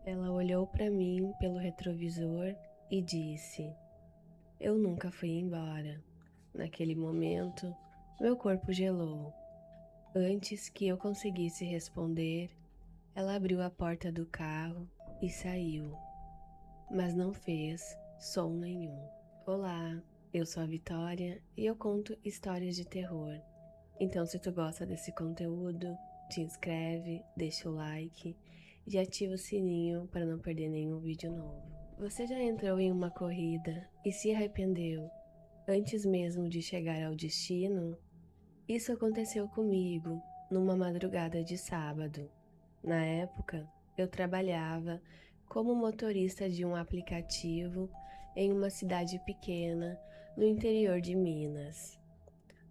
Ela olhou para mim pelo retrovisor e disse: Eu nunca fui embora. Naquele momento, meu corpo gelou. Antes que eu conseguisse responder, ela abriu a porta do carro e saiu, mas não fez som nenhum. Olá, eu sou a Vitória e eu conto histórias de terror. Então, se tu gosta desse conteúdo, te inscreve, deixa o like e ativa o sininho para não perder nenhum vídeo novo. Você já entrou em uma corrida e se arrependeu antes mesmo de chegar ao destino? Isso aconteceu comigo numa madrugada de sábado. Na época, eu trabalhava como motorista de um aplicativo em uma cidade pequena no interior de Minas.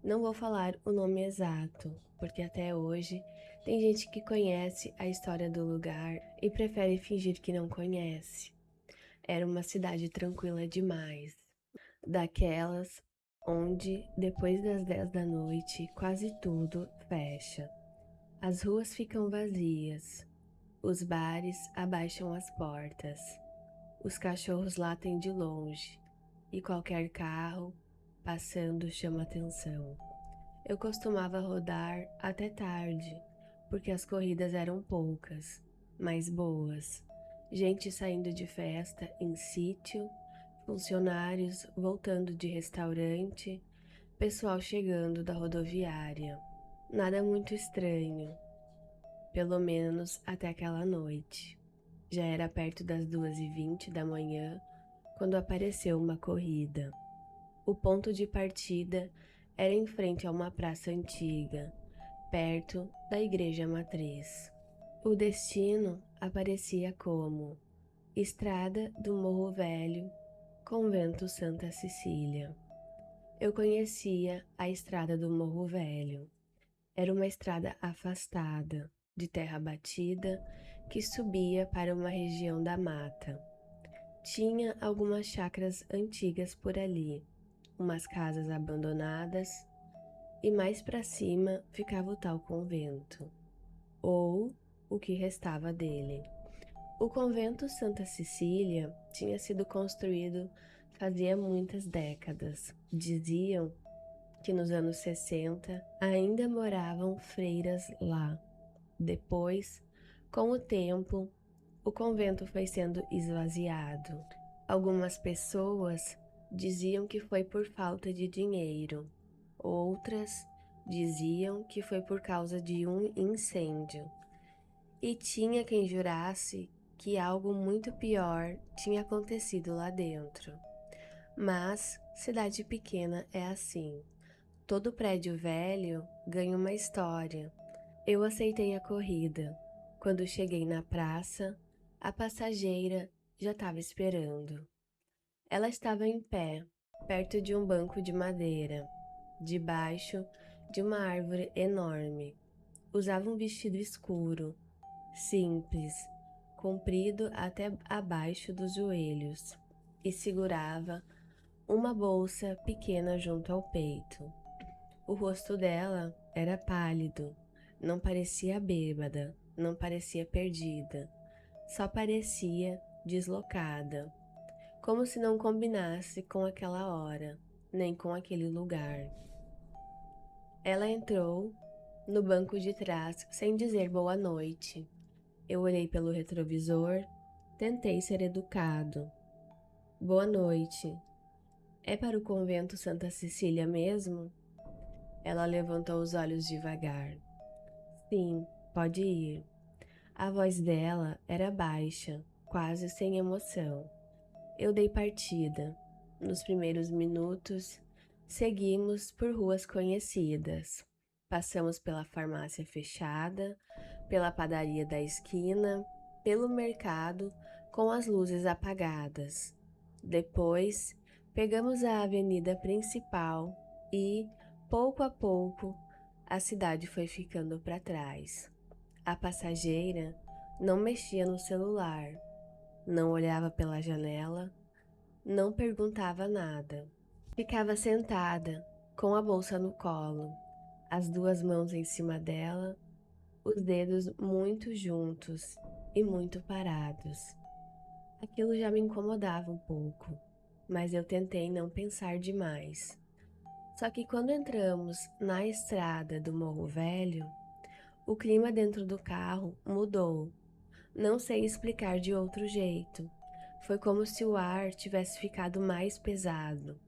Não vou falar o nome exato, porque até hoje tem gente que conhece a história do lugar e prefere fingir que não conhece. Era uma cidade tranquila demais, daquelas onde, depois das 10 da noite, quase tudo fecha. As ruas ficam vazias, os bares abaixam as portas, os cachorros latem de longe e qualquer carro passando chama atenção. Eu costumava rodar até tarde, porque as corridas eram poucas, mas boas. Gente saindo de festa em sítio, funcionários voltando de restaurante, pessoal chegando da rodoviária. Nada muito estranho, pelo menos até aquela noite. Já era perto das 2h20 da manhã quando apareceu uma corrida. O ponto de partida era em frente a uma praça antiga, perto da igreja matriz. O destino aparecia como Estrada do Morro Velho, Convento Santa Cecília. Eu conhecia a Estrada do Morro Velho. Era uma estrada afastada, de terra batida, que subia para uma região da mata. Tinha algumas chacras antigas por ali, umas casas abandonadas, e mais para cima ficava o tal convento, ou o que restava dele. O convento Santa Cecília tinha sido construído fazia muitas décadas. Diziam que nos anos 60 ainda moravam freiras lá. Depois, com o tempo, o convento foi sendo esvaziado. Algumas pessoas diziam que foi por falta de dinheiro, outras diziam que foi por causa de um incêndio. E tinha quem jurasse que algo muito pior tinha acontecido lá dentro. Mas cidade pequena é assim. Todo prédio velho ganha uma história. Eu aceitei a corrida. Quando cheguei na praça, a passageira já estava esperando. Ela estava em pé, perto de um banco de madeira, debaixo de uma árvore enorme. Usava um vestido escuro, simples, comprido até abaixo dos joelhos, e segurava uma bolsa pequena junto ao peito. O rosto dela era pálido, não parecia bêbada, não parecia perdida, só parecia deslocada, como se não combinasse com aquela hora, nem com aquele lugar. Ela entrou no banco de trás sem dizer boa noite. Eu olhei pelo retrovisor, tentei ser educado. Boa noite. É para o convento Santa Cecília mesmo? Ela levantou os olhos devagar. Sim, pode ir. A voz dela era baixa, quase sem emoção. Eu dei partida. Nos primeiros minutos, seguimos por ruas conhecidas. Passamos pela farmácia fechada, pela padaria da esquina, pelo mercado com as luzes apagadas. Depois, pegamos a avenida principal e, pouco a pouco, a cidade foi ficando para trás. A passageira não mexia no celular, não olhava pela janela, não perguntava nada. Ficava sentada, com a bolsa no colo, as duas mãos em cima dela, os dedos muito juntos. e muito parados. Aquilo já me incomodava um pouco, mas eu tentei não pensar demais. Só que quando entramos na estrada do Morro Velho, o clima dentro do carro mudou. Não sei explicar de outro jeito. Foi como se o ar tivesse ficado mais pesado.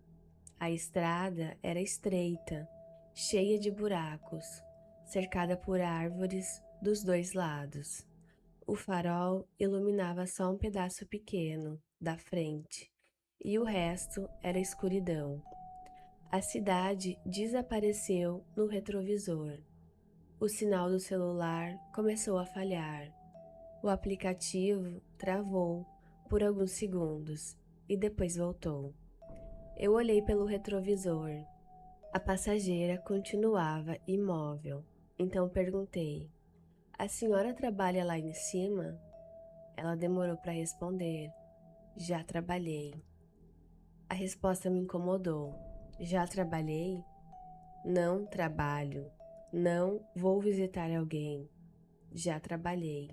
A estrada era estreita, cheia de buracos, cercada por árvores dos dois lados. O farol iluminava só um pedaço pequeno da frente, e o resto era escuridão. A cidade desapareceu no retrovisor. O sinal do celular começou a falhar. O aplicativo travou por alguns segundos e depois voltou. Eu olhei pelo retrovisor. A passageira continuava imóvel, então perguntei: "A senhora trabalha lá em cima?" Ela demorou para responder: "Já trabalhei." A resposta me incomodou. "Já trabalhei? Não trabalho. Não vou visitar alguém. Já trabalhei."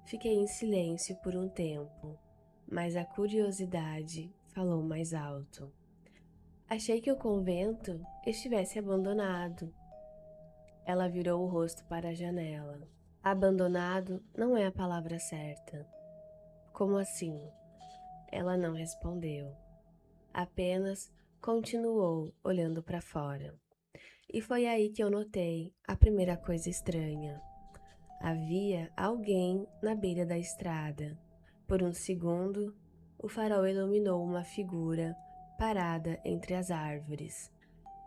Fiquei em silêncio por um tempo, mas a curiosidade falou mais alto. Achei que o convento estivesse abandonado. Ela virou o rosto para a janela. Abandonado não é a palavra certa. Como assim? Ela não respondeu. Apenas continuou olhando para fora. E foi aí que eu notei a primeira coisa estranha. Havia alguém na beira da estrada. Por um segundo, o farol iluminou uma figura parada entre as árvores.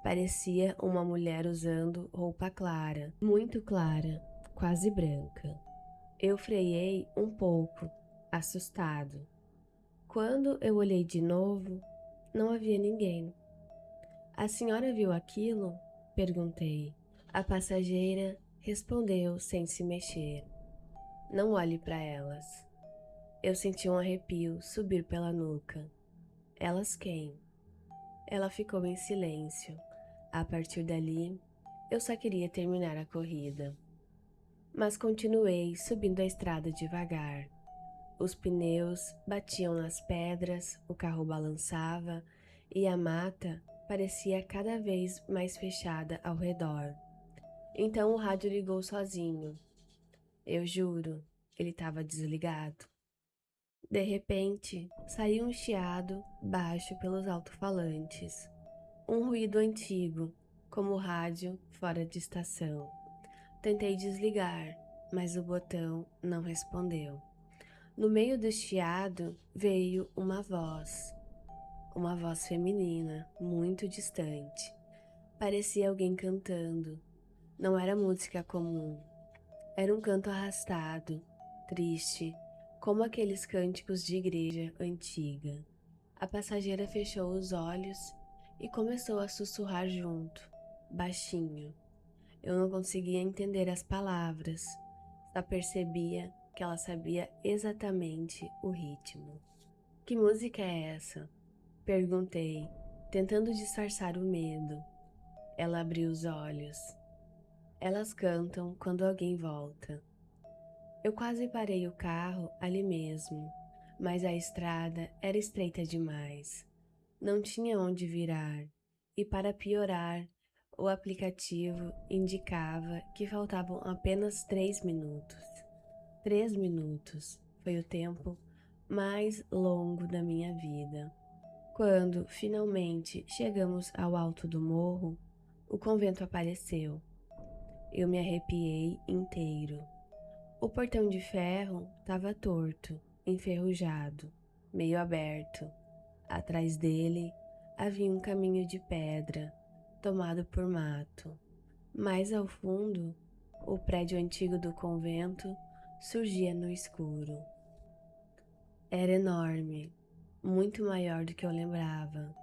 Parecia uma mulher usando roupa clara, muito clara, quase branca. Eu freiei um pouco, assustado. Quando eu olhei de novo, não havia ninguém. "A senhora viu aquilo?" perguntei. A passageira respondeu sem se mexer. "Não olhe para elas." Eu senti um arrepio subir pela nuca. "Elas quem?" Ela ficou em silêncio. A partir dali, eu só queria terminar a corrida. Mas continuei subindo a estrada devagar. Os pneus batiam nas pedras, o carro balançava e a mata parecia cada vez mais fechada ao redor. Então o rádio ligou sozinho. Eu juro, ele estava desligado. De repente, saiu um chiado baixo pelos alto-falantes. Um ruído antigo, como o rádio fora de estação. Tentei desligar, mas o botão não respondeu. No meio do chiado veio uma voz feminina, muito distante. Parecia alguém cantando. Não era música comum. Era um canto arrastado, triste, como aqueles cânticos de igreja antiga. A passageira fechou os olhos e começou a sussurrar junto, baixinho. Eu não conseguia entender as palavras, só percebia que ela sabia exatamente o ritmo. "Que música é essa?" perguntei, tentando disfarçar o medo. Ela abriu os olhos. "Elas cantam quando alguém volta." Eu quase parei o carro ali mesmo, mas a estrada era estreita demais. Não tinha onde virar, e para piorar, o aplicativo indicava que faltavam apenas 3 minutos. 3 minutos foi o tempo mais longo da minha vida. Quando finalmente chegamos ao alto do morro, o convento apareceu. Eu me arrepiei inteiro. O portão de ferro estava torto, enferrujado, meio aberto. Atrás dele havia um caminho de pedra, tomado por mato. Mais ao fundo, o prédio antigo do convento surgia no escuro. Era enorme, muito maior do que eu lembrava.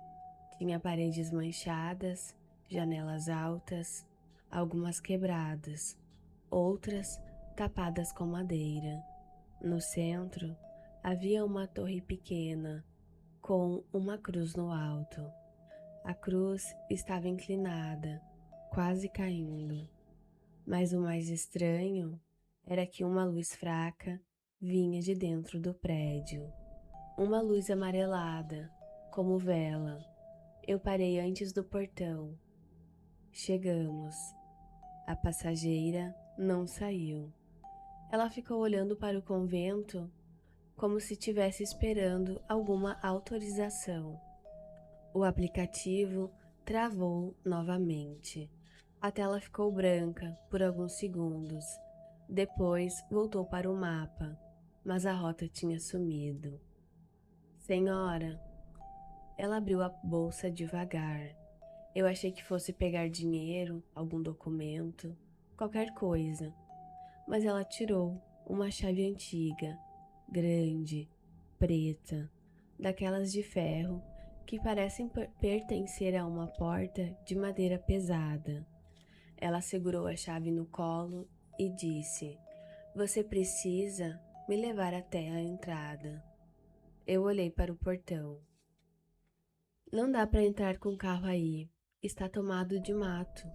Tinha paredes manchadas, janelas altas, algumas quebradas, outras tapadas com madeira. No centro havia uma torre pequena, com uma cruz no alto. A cruz estava inclinada, quase caindo. Mas o mais estranho era que uma luz fraca vinha de dentro do prédio. Uma luz amarelada, como vela. Eu parei antes do portão. Chegamos. A passageira não saiu. Ela ficou olhando para o convento como se estivesse esperando alguma autorização. O aplicativo travou novamente. A tela ficou branca por alguns segundos. Depois voltou para o mapa, mas a rota tinha sumido. Senhora, ela abriu a bolsa devagar. Eu achei que fosse pegar dinheiro, algum documento, qualquer coisa. Mas ela tirou uma chave antiga, grande, preta, daquelas de ferro que parecem pertencer a uma porta de madeira pesada. Ela segurou a chave no colo e disse: "Você precisa me levar até a entrada." Eu olhei para o portão. "Não dá para entrar com o carro aí. Está tomado de mato."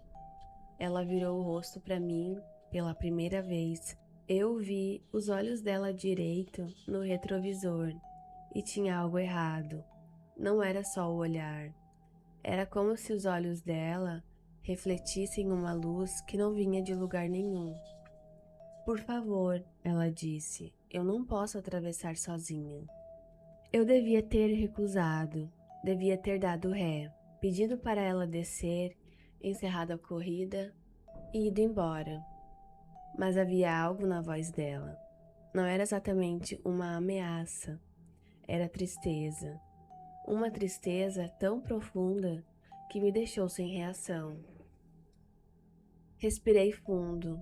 Ela virou o rosto para mim pela primeira vez. Eu vi os olhos dela direito no retrovisor e tinha algo errado. Não era só o olhar. Era como se os olhos dela refletissem uma luz que não vinha de lugar nenhum. "Por favor," ela disse, "eu não posso atravessar sozinha." Eu devia ter recusado, devia ter dado ré, pedido para ela descer, encerrado a corrida e ido embora. Mas havia algo na voz dela. Não era exatamente uma ameaça, era tristeza. Uma tristeza tão profunda que me deixou sem reação. Respirei fundo,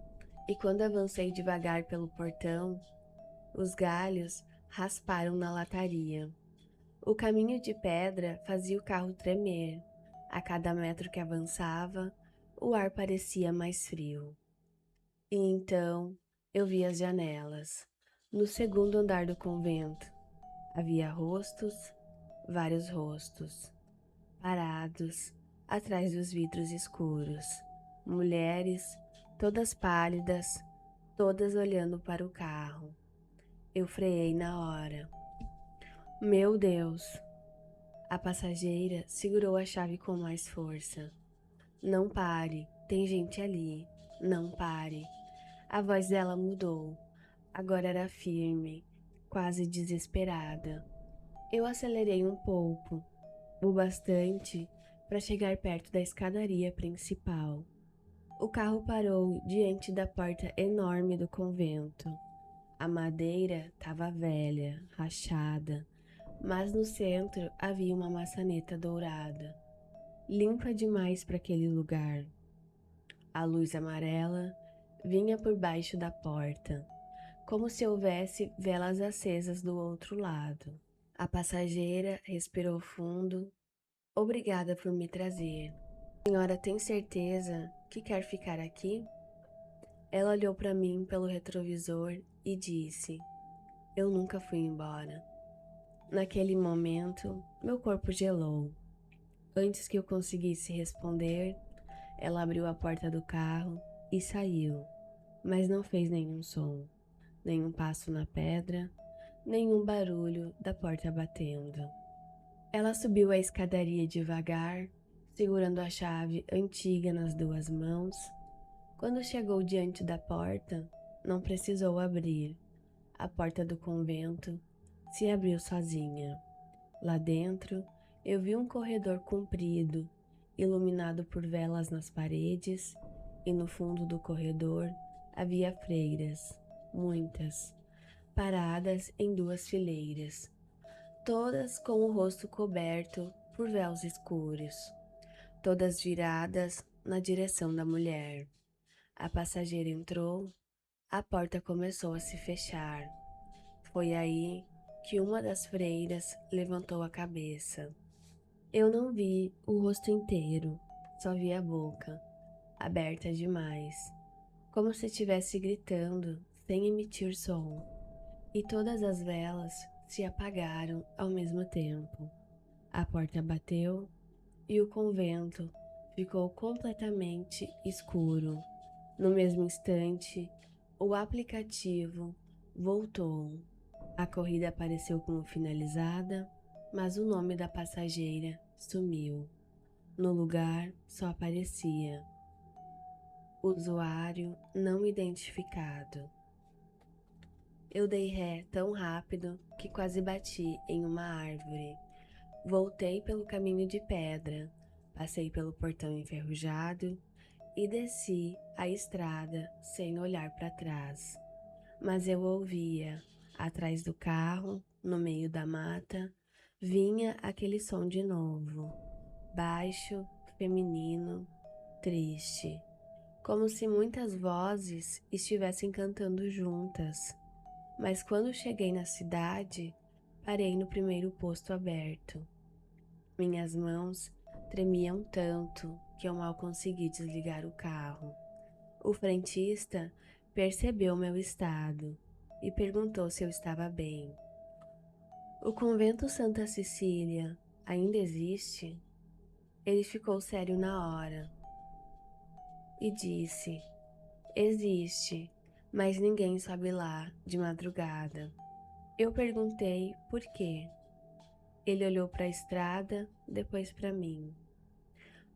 e quando avancei devagar pelo portão, os galhos rasparam na lataria. O caminho de pedra fazia o carro tremer. A cada metro que avançava, o ar parecia mais frio. E então eu vi as janelas. No segundo andar do convento, havia rostos, vários rostos, parados atrás dos vidros escuros. Mulheres, todas pálidas, todas olhando para o carro. Eu freiei na hora. Meu Deus! A passageira segurou a chave com mais força. "Não pare, tem gente ali. Não pare." A voz dela mudou. Agora era firme, quase desesperada. Eu acelerei um pouco, o bastante para chegar perto da escadaria principal. O carro parou diante da porta enorme do convento. A madeira estava velha, rachada, mas no centro havia uma maçaneta dourada, limpa demais para aquele lugar. A luz amarela vinha por baixo da porta, como se houvesse velas acesas do outro lado. A passageira respirou fundo. "Obrigada por me trazer. A senhora tem certeza que quer ficar aqui?" Ela olhou para mim pelo retrovisor e disse: "Eu nunca fui embora." Naquele momento, meu corpo gelou. Antes que eu conseguisse responder, ela abriu a porta do carro e saiu, mas não fez nenhum som, nenhum passo na pedra, nenhum barulho da porta batendo. Ela subiu a escadaria devagar, segurando a chave antiga nas duas mãos. Quando chegou diante da porta, não precisou abrir. A porta do convento se abriu sozinha. Lá dentro, eu vi um corredor comprido, iluminado por velas nas paredes, e no fundo do corredor havia freiras, muitas, paradas em duas fileiras, todas com o rosto coberto por véus escuros, todas viradas na direção da mulher. A passageira entrou, a porta começou a se fechar. Foi aí que uma das freiras levantou a cabeça. Eu não vi o rosto inteiro, só vi a boca, aberta demais, como se estivesse gritando sem emitir som, e todas as velas se apagaram ao mesmo tempo. A porta bateu e o convento ficou completamente escuro. No mesmo instante, o aplicativo voltou. A corrida apareceu como finalizada, mas o nome da passageira sumiu. No lugar só aparecia usuário não identificado. Eu dei ré tão rápido que quase bati em uma árvore. Voltei pelo caminho de pedra, passei pelo portão enferrujado e desci a estrada sem olhar para trás. Mas eu ouvia, atrás do carro, no meio da mata, vinha aquele som de novo, baixo, feminino, triste, como se muitas vozes estivessem cantando juntas. Mas quando cheguei na cidade, parei no primeiro posto aberto. Minhas mãos tremiam tanto que eu mal consegui desligar o carro. O frentista percebeu meu estado e perguntou se eu estava bem. O convento Santa Cecília ainda existe? Ele ficou sério na hora e disse: existe, mas ninguém sobe lá de madrugada. Eu perguntei por quê. Ele olhou para a estrada, depois para mim.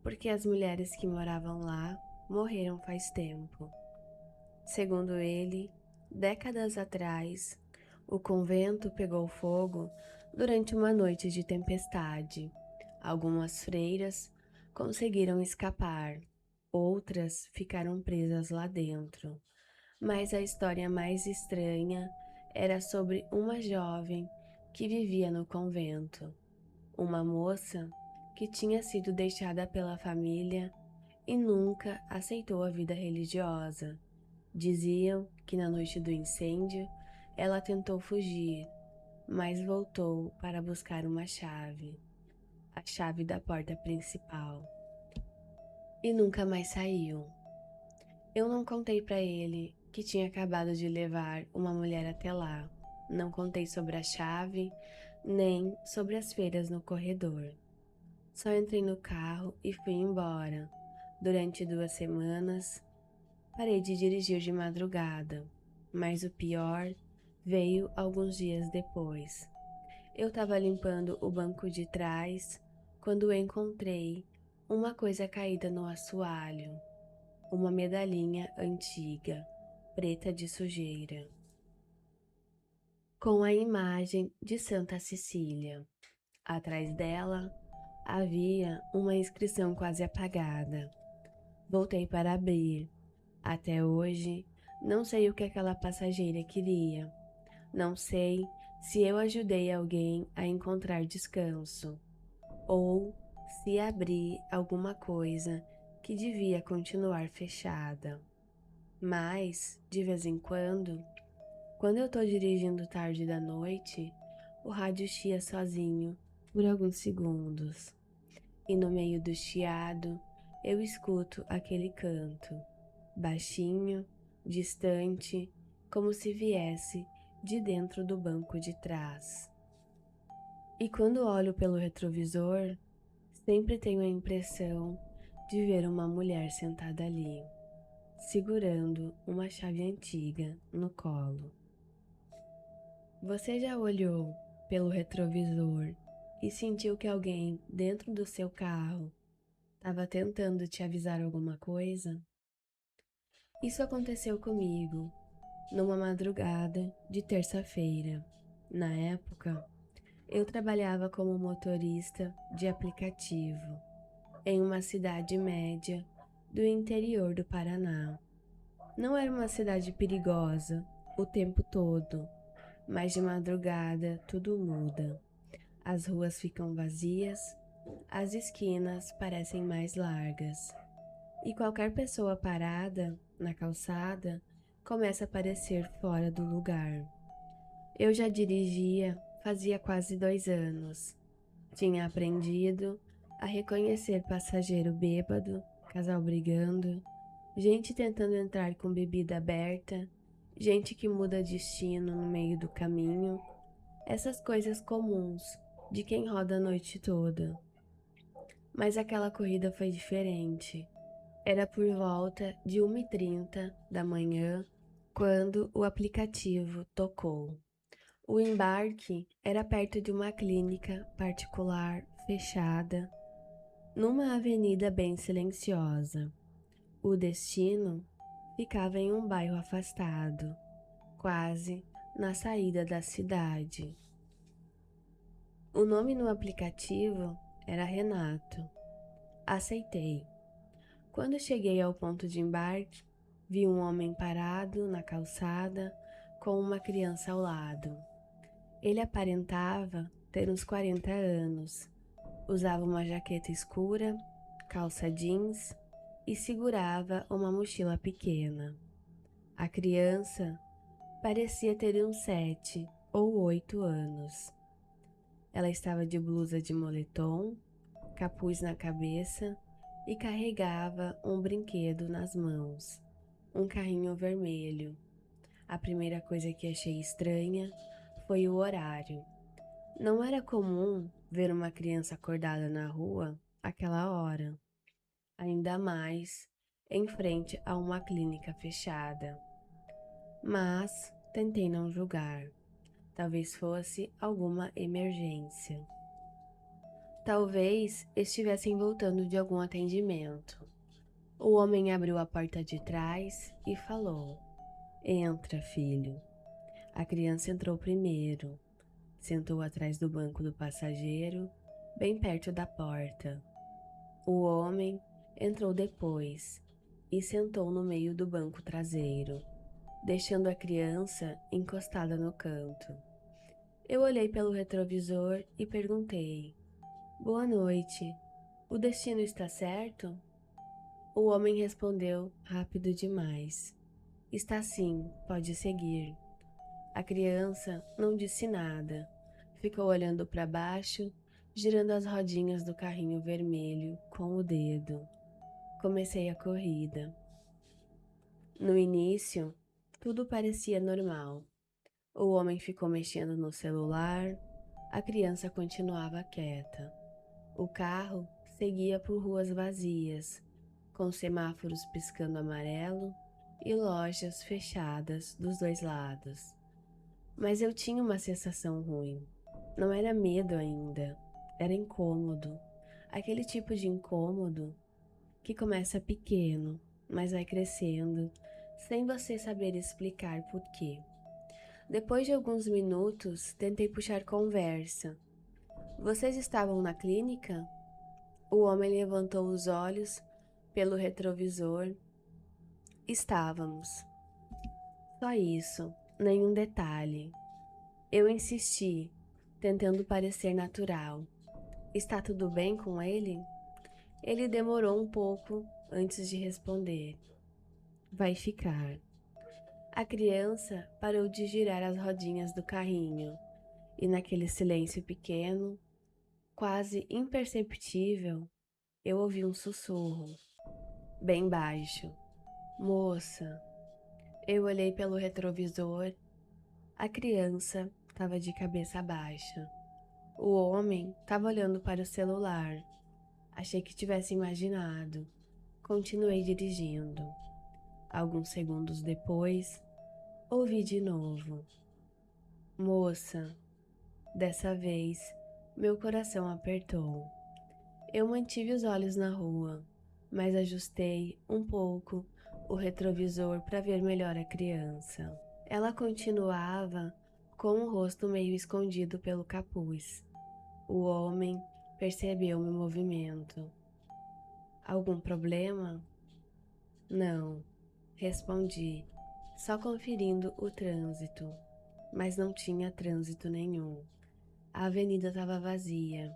Porque as mulheres que moravam lá morreram faz tempo. Segundo ele, décadas atrás, o convento pegou fogo durante uma noite de tempestade. Algumas freiras conseguiram escapar, outras ficaram presas lá dentro. Mas a história mais estranha era sobre uma jovem que vivia no convento, uma moça que tinha sido deixada pela família e nunca aceitou a vida religiosa. Diziam que na noite do incêndio ela tentou fugir, mas voltou para buscar uma chave, a chave da porta principal, e nunca mais saiu. Eu não contei para ele que tinha acabado de levar uma mulher até lá. Não contei sobre a chave, nem sobre as feiras no corredor. Só entrei no carro e fui embora. Durante 2 semanas, parei de dirigir de madrugada, mas o pior veio alguns dias depois. Eu estava limpando o banco de trás quando encontrei uma coisa caída no assoalho, uma medalhinha antiga, preta de sujeira, com a imagem de Santa Cecília. Atrás dela havia uma inscrição quase apagada. Voltei para abrir. Até hoje, não sei o que aquela passageira queria. Não sei se eu ajudei alguém a encontrar descanso ou se abri alguma coisa que devia continuar fechada. Mas, de vez em quando eu tô dirigindo tarde da noite, o rádio chia sozinho por alguns segundos. E no meio do chiado, eu escuto aquele canto, baixinho, distante, como se viesse de dentro do banco de trás. E quando olho pelo retrovisor, sempre tenho a impressão de ver uma mulher sentada ali, segurando uma chave antiga no colo. Você já olhou pelo retrovisor e sentiu que alguém dentro do seu carro estava tentando te avisar alguma coisa? Isso aconteceu comigo numa madrugada de terça-feira. Na época, eu trabalhava como motorista de aplicativo em uma cidade média do interior do Paraná. Não era uma cidade perigosa o tempo todo, mas de madrugada tudo muda. As ruas ficam vazias, as esquinas parecem mais largas, e qualquer pessoa parada na calçada começa a parecer fora do lugar. Eu já dirigia fazia quase 2 anos. Tinha aprendido a reconhecer passageiro bêbado, casal brigando, gente tentando entrar com bebida aberta, gente que muda destino no meio do caminho, essas coisas comuns de quem roda a noite toda. Mas aquela corrida foi diferente. Era por volta de 1h30 da manhã quando o aplicativo tocou. O embarque era perto de uma clínica particular fechada, numa avenida bem silenciosa. O destino ficava em um bairro afastado, quase na saída da cidade. O nome no aplicativo era Renato. Aceitei. Quando cheguei ao ponto de embarque, vi um homem parado na calçada com uma criança ao lado. Ele aparentava ter uns 40 anos. Usava uma jaqueta escura, calça jeans e segurava uma mochila pequena. A criança parecia ter uns 7 ou 8 anos. Ela estava de blusa de moletom, capuz na cabeça e carregava um brinquedo nas mãos, um carrinho vermelho. A primeira coisa que achei estranha foi o horário. Não era comum ver uma criança acordada na rua àquela hora, ainda mais em frente a uma clínica fechada. Mas tentei não julgar. Talvez fosse alguma emergência. Talvez estivessem voltando de algum atendimento. O homem abriu a porta de trás e falou: "Entra, filho." A criança entrou primeiro. Sentou atrás do banco do passageiro, bem perto da porta. O homem entrou depois e sentou no meio do banco traseiro, deixando a criança encostada no canto. Eu olhei pelo retrovisor e perguntei: "Boa noite. O destino está certo?" O homem respondeu rápido demais: "Está sim, pode seguir." A criança não disse nada. Ficou olhando para baixo, girando as rodinhas do carrinho vermelho com o dedo. Comecei a corrida. No início, tudo parecia normal. O homem ficou mexendo no celular, a criança continuava quieta. O carro seguia por ruas vazias, com semáforos piscando amarelo e lojas fechadas dos dois lados. Mas eu tinha uma sensação ruim. Não era medo ainda, era incômodo. Aquele tipo de incômodo que começa pequeno, mas vai crescendo, sem você saber explicar por quê. Depois de alguns minutos, tentei puxar conversa. "Vocês estavam na clínica?" O homem levantou os olhos pelo retrovisor. "Estávamos." Só isso, nenhum detalhe. Eu insisti, tentando parecer natural. "Está tudo bem com ele?" Ele demorou um pouco antes de responder. "Vai ficar." A criança parou de girar as rodinhas do carrinho e, naquele silêncio pequeno, quase imperceptível, eu ouvi um sussurro, bem baixo: "Moça." Eu olhei pelo retrovisor. A criança estava de cabeça baixa. O homem estava olhando para o celular. Achei que tivesse imaginado. Continuei dirigindo. Alguns segundos depois, ouvi de novo: "Moça." Dessa vez, meu coração apertou. Eu mantive os olhos na rua, mas ajustei um pouco o retrovisor para ver melhor a criança. Ela continuava com o rosto meio escondido pelo capuz. O homem percebeu meu movimento. "Algum problema?" "Não", respondi, só conferindo o trânsito. Mas não tinha trânsito nenhum. A avenida estava vazia.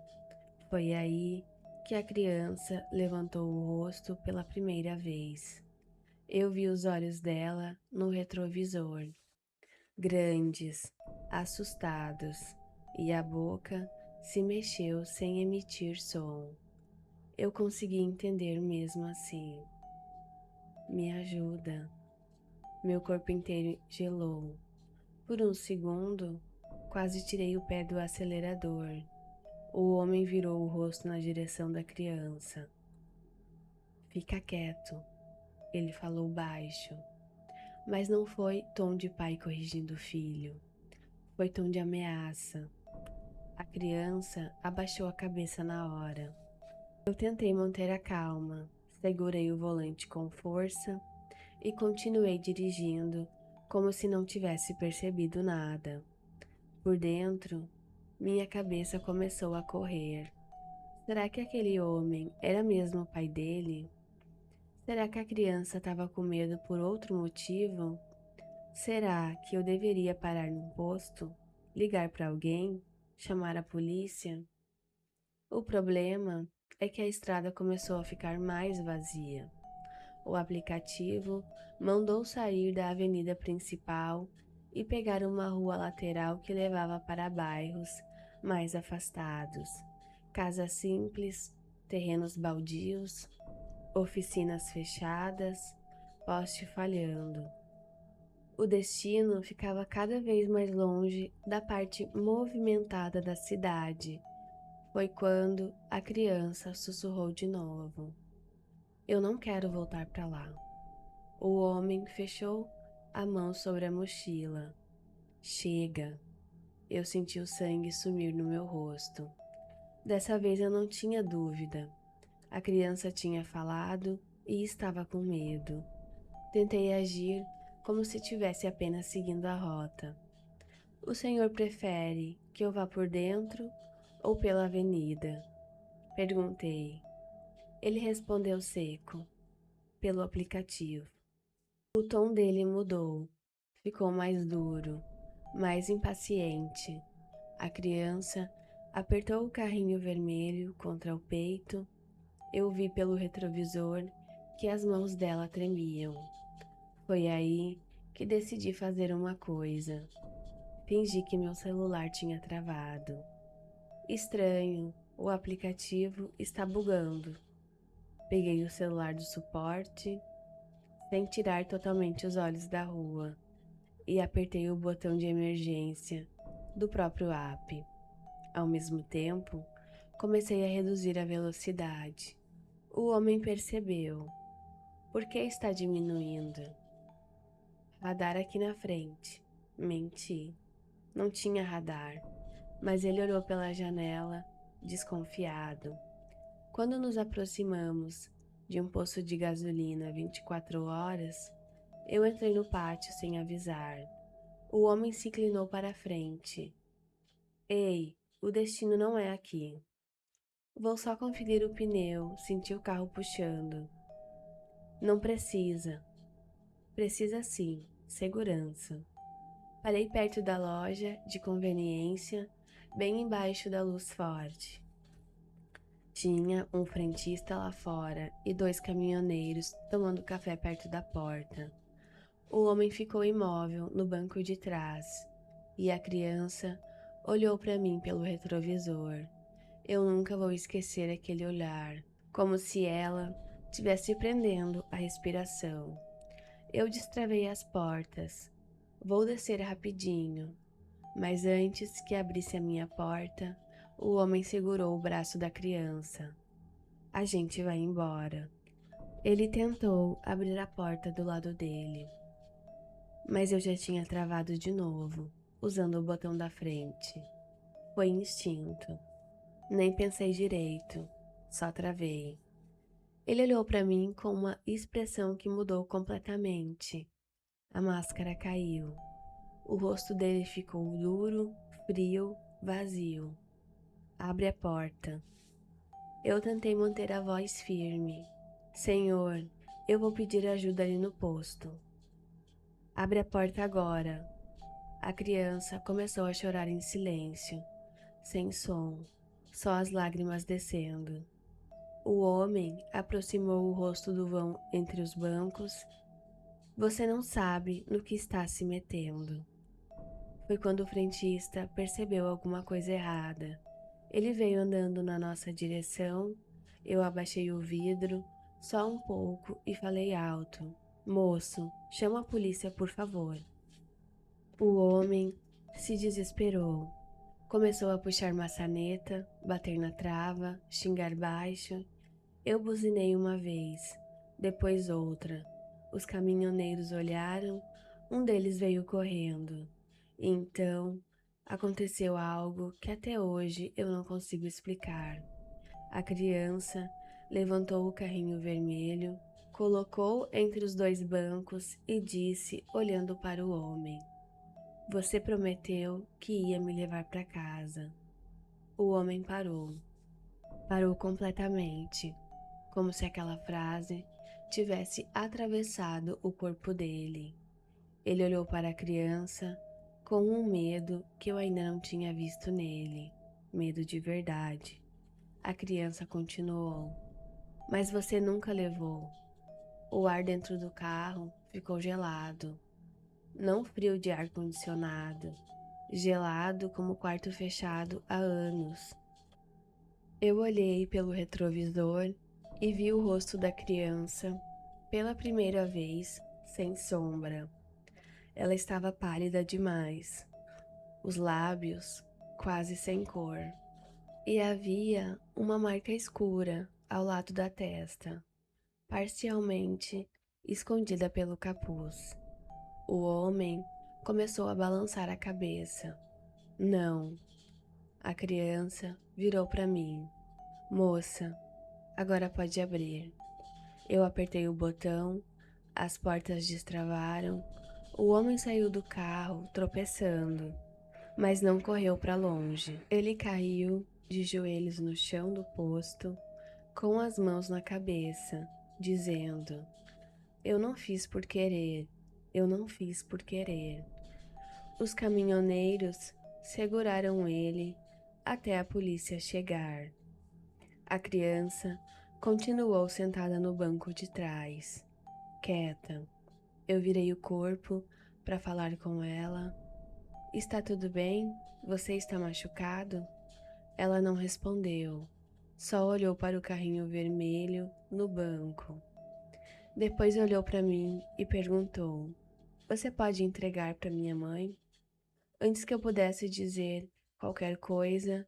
Foi aí que a criança levantou o rosto pela primeira vez. Eu vi os olhos dela no retrovisor, grandes, assustados, e a boca se mexeu sem emitir som. Eu consegui entender mesmo assim. "Me ajuda." Meu corpo inteiro gelou. Por um segundo, quase tirei o pé do acelerador. O homem virou o rosto na direção da criança. "Fica quieto", ele falou baixo. Mas não foi tom de pai corrigindo o filho, foi tom de ameaça. A criança abaixou a cabeça na hora. Eu tentei manter a calma, segurei o volante com força e continuei dirigindo como se não tivesse percebido nada. Por dentro, minha cabeça começou a correr. Será que aquele homem era mesmo o pai dele? Será que a criança estava com medo por outro motivo? Será que eu deveria parar num posto, ligar para alguém, chamar a polícia? O problema é que a estrada começou a ficar mais vazia. O aplicativo mandou sair da avenida principal e pegar uma rua lateral que levava para bairros mais afastados. Casas simples, terrenos baldios, oficinas fechadas, poste falhando. O destino ficava cada vez mais longe da parte movimentada da cidade. Foi quando a criança sussurrou de novo: "Eu não quero voltar para lá." O homem fechou a mão sobre a mochila. "Chega." Eu senti o sangue sumir no meu rosto. Dessa vez eu não tinha dúvida. A criança tinha falado e estava com medo. Tentei agir como se estivesse apenas seguindo a rota. "O senhor prefere que eu vá por dentro ou pela avenida?" Perguntei. Ele respondeu seco: "Pelo aplicativo." O tom dele mudou. Ficou mais duro, mais impaciente. A criança apertou o carrinho vermelho contra o peito. Eu vi pelo retrovisor que as mãos dela tremiam. Foi aí que decidi fazer uma coisa. Fingi que meu celular tinha travado. "Estranho, o aplicativo está bugando." Peguei o celular do suporte, sem tirar totalmente os olhos da rua, e apertei o botão de emergência do próprio app. Ao mesmo tempo, comecei a reduzir a velocidade. O homem percebeu. "Por que está diminuindo?" "Radar aqui na frente." Menti. Não tinha radar, mas ele olhou pela janela, desconfiado. Quando nos aproximamos de um posto de gasolina 24 horas, eu entrei no pátio sem avisar. O homem se inclinou para a frente. "Ei, o destino não é aqui." "Vou só conferir o pneu, senti o carro puxando." "Não precisa." "Precisa sim, segurança." Parei perto da loja de conveniência, bem embaixo da luz forte. Tinha um frentista lá fora e 2 caminhoneiros tomando café perto da porta. O homem ficou imóvel no banco de trás e a criança olhou para mim pelo retrovisor. Eu nunca vou esquecer aquele olhar, como se ela estivesse prendendo a respiração. Eu destravei as portas. "Vou descer rapidinho." Mas antes que abrisse a minha porta, o homem segurou o braço da criança. "A gente vai embora." Ele tentou abrir a porta do lado dele, mas eu já tinha travado de novo, usando o botão da frente. Foi instinto. Nem pensei direito, só travei. Ele olhou para mim com uma expressão que mudou completamente. A máscara caiu. O rosto dele ficou duro, frio, vazio. "Abre a porta." Eu tentei manter a voz firme. "Senhor, eu vou pedir ajuda ali no posto." "Abre a porta agora." A criança começou a chorar em silêncio, sem som, só as lágrimas descendo. O homem aproximou o rosto do vão entre os bancos. "Você não sabe no que está se metendo." Foi quando o frentista percebeu alguma coisa errada. Ele veio andando na nossa direção. Eu abaixei o vidro só um pouco e falei alto: "Moço, chama a polícia, por favor." O homem se desesperou. Começou a puxar maçaneta, bater na trava, xingar baixo. Eu buzinei uma vez, depois outra. Os caminhoneiros olharam, Um deles veio correndo. E então, aconteceu algo que até hoje eu não consigo explicar. A criança levantou o carrinho vermelho, colocou entre os dois bancos e disse, olhando para o homem: "Você prometeu que ia me levar para casa." O homem parou. Parou completamente, como se aquela frase tivesse atravessado o corpo dele. Ele olhou para a criança com um medo que eu ainda não tinha visto nele. Medo de verdade. A criança continuou: "Mas você nunca levou." O ar dentro do carro ficou gelado. Não frio de ar-condicionado. Gelado como o quarto fechado há anos. Eu olhei pelo retrovisor e vi o rosto da criança, pela primeira vez, sem sombra. Ela estava pálida demais, os lábios quase sem cor, e havia uma marca escura ao lado da testa, parcialmente escondida pelo capuz. O homem começou a balançar a cabeça. Não. A criança virou para mim. "Moça, agora pode abrir." Eu apertei o botão, as portas destravaram, o homem saiu do carro tropeçando, mas não correu para longe. Ele caiu de joelhos no chão do posto, com as mãos na cabeça, dizendo: "Eu não fiz por querer, eu não fiz por querer." Os caminhoneiros seguraram ele até a polícia chegar. A criança continuou sentada no banco de trás, quieta. Eu virei o corpo para falar com ela. "Está tudo bem? Você está machucado?" Ela não respondeu, só olhou para o carrinho vermelho no banco. Depois olhou para mim e perguntou: "Você pode entregar para minha mãe?" Antes que eu pudesse dizer qualquer coisa,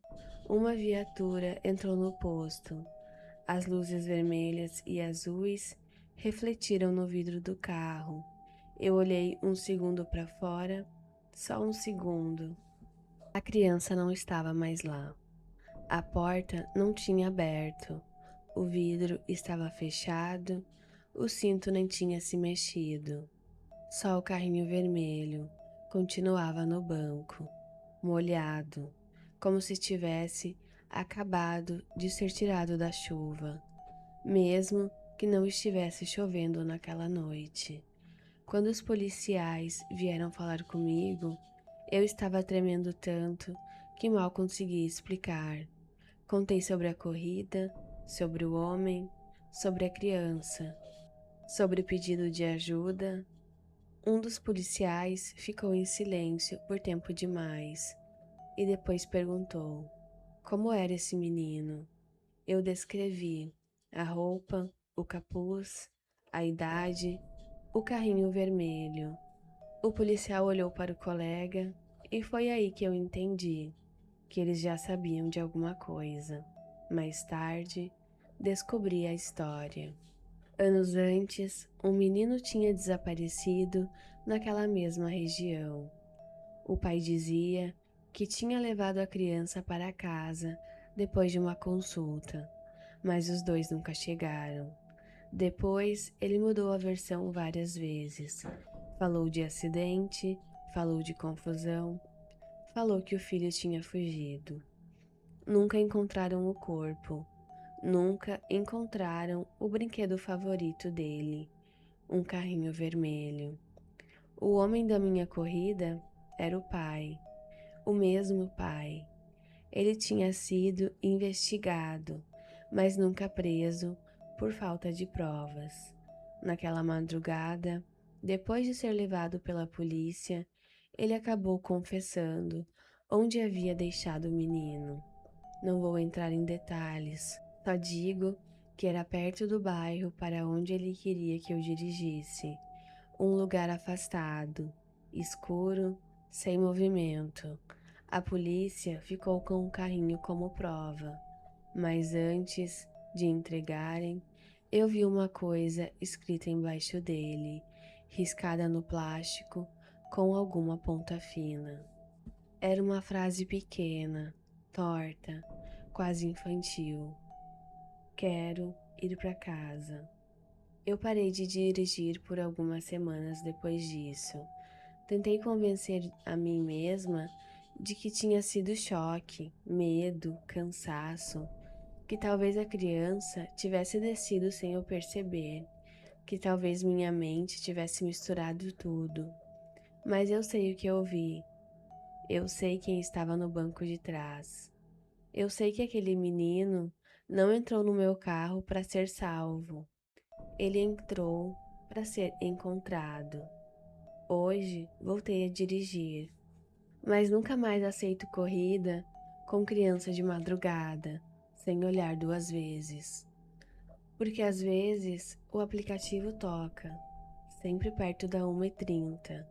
uma viatura entrou no posto. As luzes vermelhas e azuis refletiram no vidro do carro. Eu olhei um segundo para fora, só um segundo. A criança não estava mais lá. A porta não tinha aberto. O vidro estava fechado, o cinto nem tinha se mexido. Só o carrinho vermelho continuava no banco, molhado, como se tivesse acabado de ser tirado da chuva, mesmo que não estivesse chovendo naquela noite. Quando os policiais vieram falar comigo, eu estava tremendo tanto que mal consegui explicar. Contei sobre a corrida, sobre o homem, sobre a criança, sobre o pedido de ajuda. Um dos policiais ficou em silêncio por tempo demais e depois perguntou: "Como era esse menino?" Eu descrevi a roupa, o capuz, a idade, o carrinho vermelho. O policial olhou para o colega e foi aí que eu entendi que eles já sabiam de alguma coisa. Mais tarde, descobri a história. Anos antes, um menino tinha desaparecido naquela mesma região. O pai dizia que tinha levado a criança para casa depois de uma consulta, mas os dois nunca chegaram. Depois, ele mudou a versão várias vezes. Falou de acidente, falou de confusão, falou que o filho tinha fugido. Nunca encontraram o corpo. Nunca encontraram o brinquedo favorito dele, um carrinho vermelho. O homem da minha corrida era o pai, o mesmo pai. Ele tinha sido investigado, mas nunca preso por falta de provas. Naquela madrugada, depois de ser levado pela polícia, ele acabou confessando onde havia deixado o menino. Não vou entrar em detalhes, só digo que era perto do bairro para onde ele queria que eu dirigisse. Um lugar afastado, escuro, sem movimento. A polícia ficou com o carrinho como prova, mas antes de entregarem, eu vi uma coisa escrita embaixo dele. riscada no plástico com alguma ponta fina. Era uma frase pequena, torta, quase infantil. Quero ir para casa. Eu parei de dirigir por algumas semanas depois disso. Tentei convencer a mim mesma de que tinha sido choque, medo, cansaço, que talvez a criança tivesse descido sem eu perceber, que talvez minha mente tivesse misturado tudo. Mas eu sei o que eu vi. Eu sei quem estava no banco de trás. Eu sei que aquele menino não entrou no meu carro para ser salvo. Ele entrou para ser encontrado. Hoje voltei a dirigir, mas nunca mais aceito corrida com criança de madrugada, sem olhar duas vezes. Porque às vezes o aplicativo toca, sempre perto da 1h30,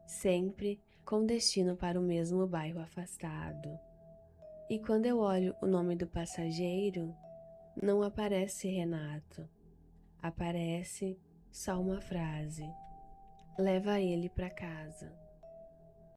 sempre com destino para o mesmo bairro afastado. E quando eu olho o nome do passageiro, não aparece Renato, aparece só uma frase: leva ele para casa.